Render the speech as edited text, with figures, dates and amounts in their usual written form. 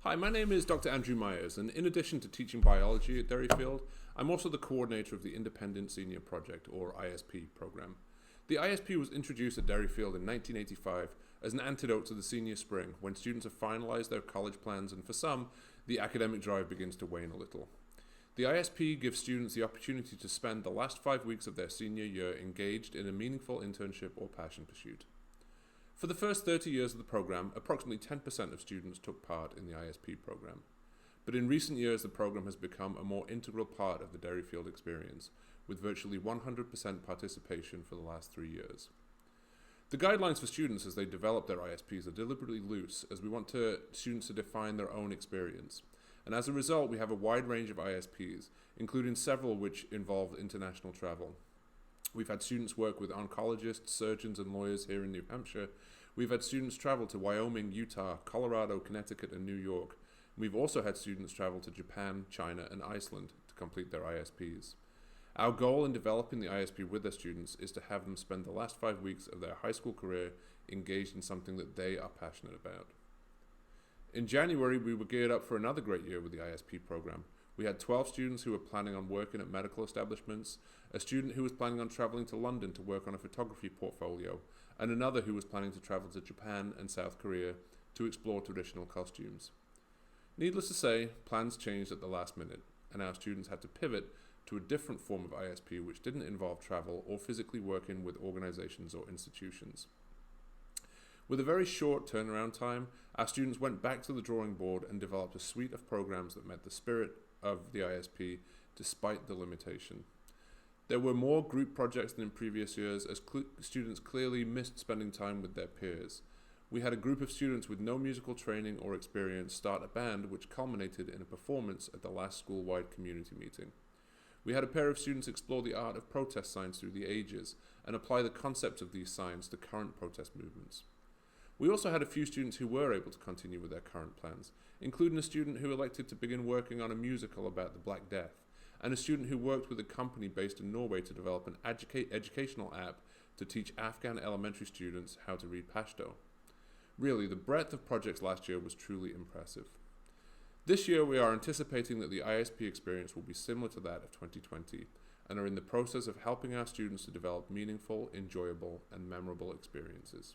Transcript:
Hi, my name is Dr. Andrew Myers, and in addition to teaching biology at Derryfield, I'm also the coordinator of the Independent Senior Project, or ISP, program. The ISP was introduced at Derryfield in 1985 as an antidote to the senior spring, when students have finalized their college plans and for some, the academic drive begins to wane a little. The ISP gives students the opportunity to spend the last 5 weeks of their senior year engaged in a meaningful internship or passion pursuit. For the first 30 years of the program, approximately 10% of students took part in the ISP program. But in recent years, the program has become a more integral part of the Derryfield experience, with virtually 100% participation for the last 3 years. The guidelines for students as they develop their ISPs are deliberately loose, as we want students to define their own experience. And as a result, we have a wide range of ISPs, including several which involve international travel. We've had students work with oncologists, surgeons, and lawyers here in New Hampshire. We've had students travel to Wyoming, Utah, Colorado, Connecticut, and New York. We've also had students travel to Japan, China, and Iceland to complete their ISPs. Our goal in developing the ISP with their students is to have them spend the last 5 weeks of their high school career engaged in something that they are passionate about. In January, we were geared up for another great year with the ISP program. We had 12 students who were planning on working at medical establishments, a student who was planning on traveling to London to work on a photography portfolio, and another who was planning to travel to Japan and South Korea to explore traditional costumes. Needless to say, plans changed at the last minute, and our students had to pivot to a different form of ISP which didn't involve travel or physically working with organizations or institutions. With a very short turnaround time, our students went back to the drawing board and developed a suite of programs that met the spirit of the ISP despite the limitation. There were more group projects than in previous years as students clearly missed spending time with their peers. We had a group of students with no musical training or experience start a band which culminated in a performance at the last school-wide community meeting. We had a pair of students explore the art of protest signs through the ages and apply the concepts of these signs to current protest movements. We also had a few students who were able to continue with their current plans, including a student who elected to begin working on a musical about the Black Death, and a student who worked with a company based in Norway to develop an educational app to teach Afghan elementary students how to read Pashto. Really, the breadth of projects last year was truly impressive. This year, we are anticipating that the ISP experience will be similar to that of 2020, and are in the process of helping our students to develop meaningful, enjoyable, and memorable experiences.